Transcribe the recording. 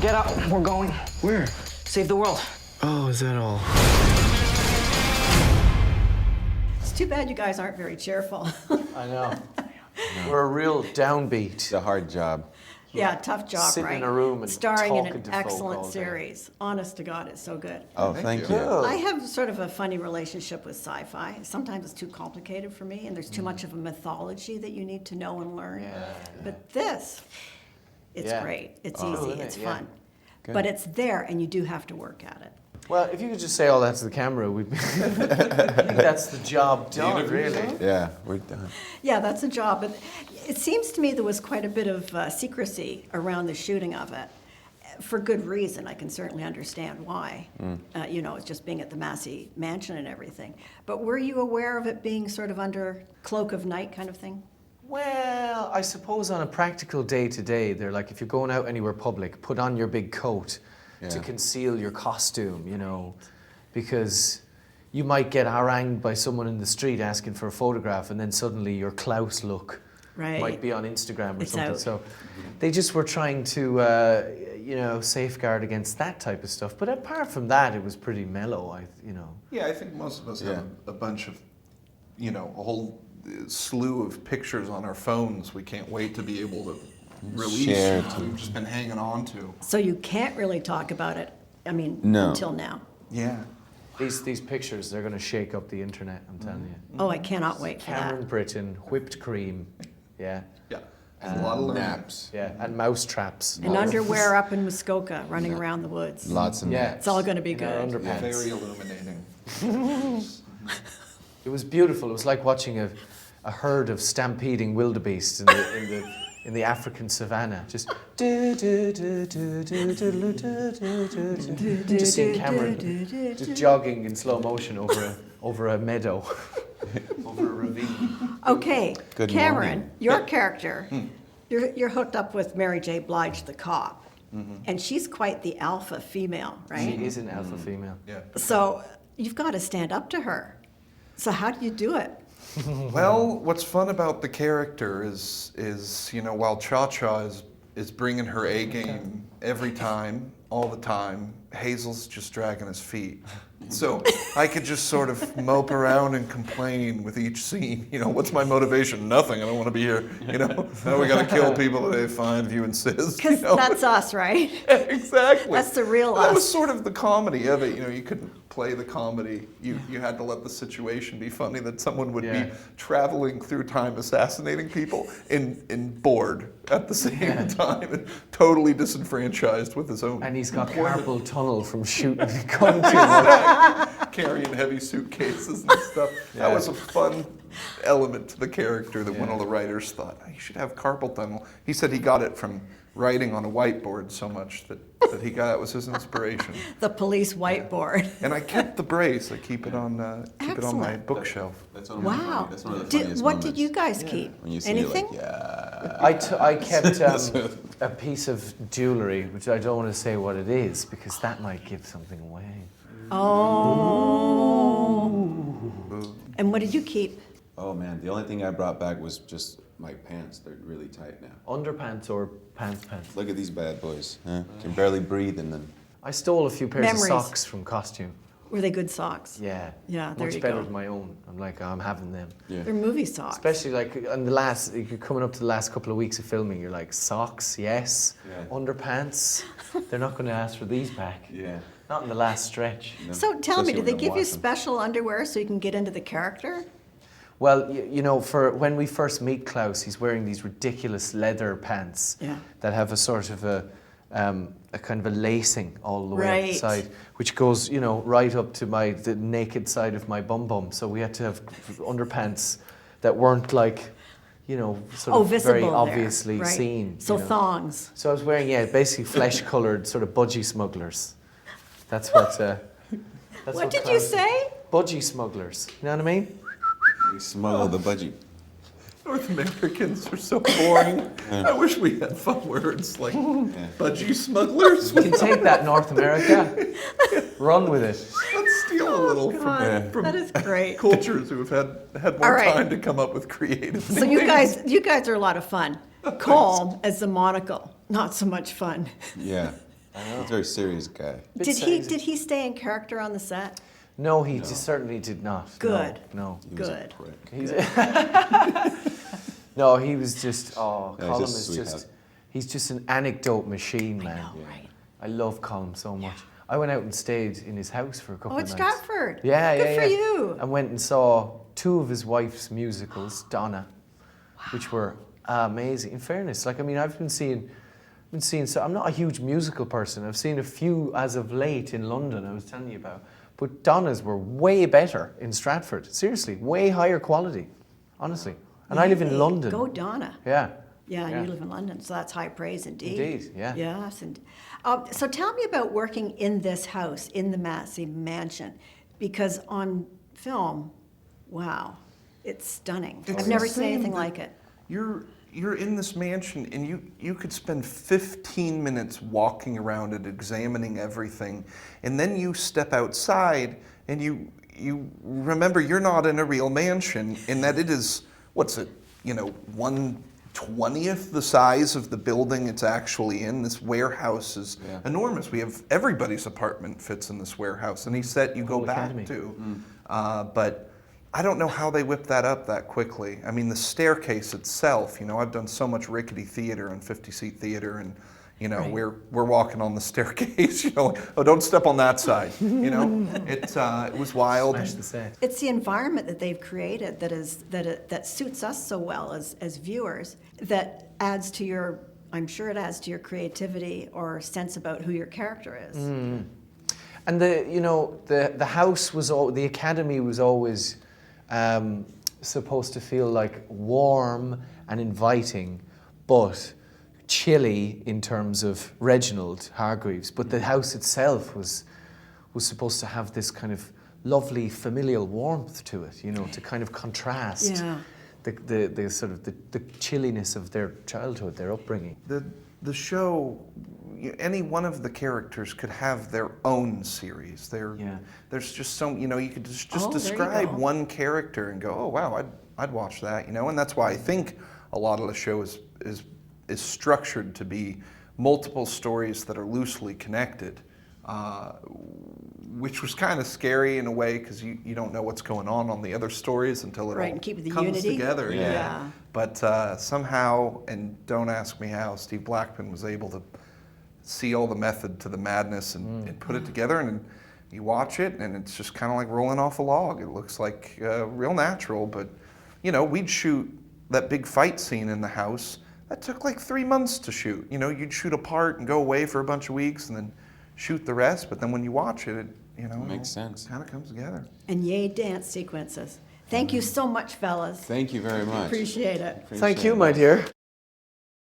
Get up, we're going. Where? Save the world. Oh, is that all? It's too bad you guys aren't very cheerful. I know. We're a real downbeat. It's a hard job. Yeah, tough job, Sitting right? in a room and starring in talking an to folk excellent all day. series. Honest to God, it's so good. Oh, thank you. I have sort of a funny relationship with sci-fi. Sometimes it's too complicated for me, and there's too much of a mythology that you need to know and learn. But this, it's Yeah. great. It's Oh, easy. isn't It's it? Yeah. fun. But it's there, and you do have to work at it. Well, if you could just say all that to the camera, we'd be. I think that's the job done, really. Yeah, we're done. Yeah, that's a job. But it seems to me there was quite a bit of secrecy around the shooting of it. For good reason. I can certainly understand why. You know, it's just being at the Massey Mansion and everything. But were you aware of it being sort of under cloak of night kind of thing? Well, I suppose on a practical day-to-day, they're like, if you're going out anywhere public, put on your big coat to Yeah. conceal your costume, you know, because you might get harangued by someone in the street asking for a photograph, and then suddenly your Klaus look Right. might be on Instagram or It's something. out. So they just were trying to, you know, safeguard against that type of stuff. But apart from that, it was pretty mellow, you know. Yeah, I think most of us Yeah. have a bunch of, you know, a whole slew of pictures on our phones we can't wait to be able to release. Share We've just been hanging on to. So you can't really talk about it, I mean, No. until now. Yeah. These pictures, they're going to shake up the internet, I'm telling you. Oh, I cannot wait for Cameron that. Britton, whipped cream, yeah. Yeah. And a lot of learning. Naps. Yeah, and mouse traps. And underwear up in Muskoka, running around the woods. Lots of Yeah. naps. It's all going to be In our good. underpants. Very illuminating. It was beautiful. It was like watching a herd of stampeding wildebeests in the African savannah. Just just seeing Cameron just jogging in slow motion over a meadow, over a ravine. Okay, Good Cameron, morning. your character, you're hooked up with Mary J. Blige, the cop, and she's quite the alpha female, right? She is an alpha female. Yeah. So you've got to stand up to her. So how do you do it? Well, what's fun about the character is you know, while Cha-Cha is bringing her A game every time, all the time, Hazel's just dragging his feet. So I could just sort of mope around and complain with each scene. You know, what's my motivation? Nothing. I don't want to be here. You know, now we got to kill people today. Fine, if you insist. Because you know? that's us, right? Exactly. That's the real That us. was sort of the comedy of it. You know, you couldn't play the comedy. You had to let the situation be funny that someone would Yeah. be traveling through time assassinating people and bored at the same time and totally disenfranchised with his own And he's got carpal tunnel from shooting gun too much. carrying heavy suitcases and stuff. That was a fun element to the character that one of the writers thought, "Oh, you should have carpal tunnel." He said he got it from writing on a whiteboard so much that that was his inspiration. The police whiteboard. And I kept the brace. I keep it on my Excellent. bookshelf. That's one of my Wow. funny, that's one of the funniest What moments. did you guys keep? When you see Anything? it, like, yeah. I kept a piece of jewellery, which I don't want to say what it is, because that might give something away. Oh. And what did you keep? Oh man, the only thing I brought back was just my pants. They're really tight now. Underpants or pants? Look at these bad boys. Huh? Can barely breathe in them. I stole a few pairs Memories. of socks from costume. Were they good socks? Yeah. Yeah, there Much you better go. than my own. I'm like, I'm having them. Yeah. They're movie socks. Especially like on the last, you're coming up to the last couple of weeks of filming, you're like, socks, yes. Yeah. Underpants, they're not going to ask for these back. Yeah. Not in the last stretch. So tell me, Especially did they when give I you wash 'em. special underwear so you can get into the character? Well, you know, for when we first meet Klaus, he's wearing these ridiculous leather pants Yeah. that have a sort of a kind of a lacing all the way up Right. the side, which goes, you know, right up to the naked side of my bum bum. So we had to have underpants that weren't like, you know, sort of Visible very there, obviously right. seen. So you know. thongs. So I was wearing, basically flesh-coloured sort of budgie smugglers. That's what. That's What did you Klaus- say? Budgie smugglers. You know what I mean? They smuggle the budgie. North Americans are so boring. I wish we had fun words like budgie smugglers. You can take that, North America. Run with it. Let's steal a little God, from that is great. cultures who have had All more right. time to come up with creative So you guys are a lot of fun. Calm as the monocle, not so much fun. Yeah. He's a very serious guy. Did he stay in character on the set? No, he just certainly did not. Good. No. He was a Good. prick. No, he was just, Yeah, Colm just is sweetheart. just, he's just an anecdote machine, man. know, right. I love Colm so much. I went out and stayed in his house for a couple Oh, of it's nights. Stratford. Yeah, Good yeah, for yeah. you. And went and saw 2 of his wife's musicals, Donna, which were amazing. In fairness, like, I mean, I've been seeing, so I'm not a huge musical person. I've seen a few as of late in London, I was telling you about. But Donna's were way better in Stratford. Seriously, way higher quality, honestly. And I live in Yay. London. Go Donna. Yeah. Yeah, and you live in London, so that's high praise indeed. Indeed, yeah. Yes, and so tell me about working in this house, in the Massey mansion, because on film, wow, it's stunning. It's I've never seen insane anything that like it. You're in this mansion and you could spend 15 minutes walking around it, examining everything, and then you step outside and you remember you're not in a real mansion, in that it is, what's it, 1/20th the size of the building it's actually in. This warehouse is enormous. We have everybody's apartment fits in this warehouse, and he said you go Whole back academy. to. But I don't know how they whipped that up that quickly. I mean, the staircase itself, I've done so much rickety theater and 50-seat theater, and we're walking on the staircase, oh, don't step on that side, it was wild. Smash the set. It's the environment that they've created that suits us so well as viewers, that adds to your, I'm sure it adds to your creativity or sense about who your character is. And the house was the academy was always supposed to feel like warm and inviting, but chilly in terms of Reginald Hargreeves. But the house itself was supposed to have this kind of lovely familial warmth to it, to kind of contrast Yeah. the sort of the chilliness of their childhood, their upbringing. The show, any one of the characters could have their own series. There's just so, you could just Oh, there you describe go. one character and go, oh wow, I'd watch that, and that's why I think a lot of the show is structured to be multiple stories that are loosely connected, which was kind of scary in a way, because you don't know what's going on the other stories until it Right, all and keep the comes unity. together. Yeah. But somehow, and don't ask me how, Steve Blackman was able to see all the method to the madness and put it together, and you watch it and it's just kind of like rolling off a log. It looks like real natural, but we'd shoot that big fight scene in the house. That took like 3 months to shoot. You'd shoot a part and go away for a bunch of weeks and then shoot the rest, but then when you watch it, Makes sense. Kind of comes together. And yay, dance sequences. Thank you so much, fellas. Thank you very much. Appreciate it. Thank you, my dear.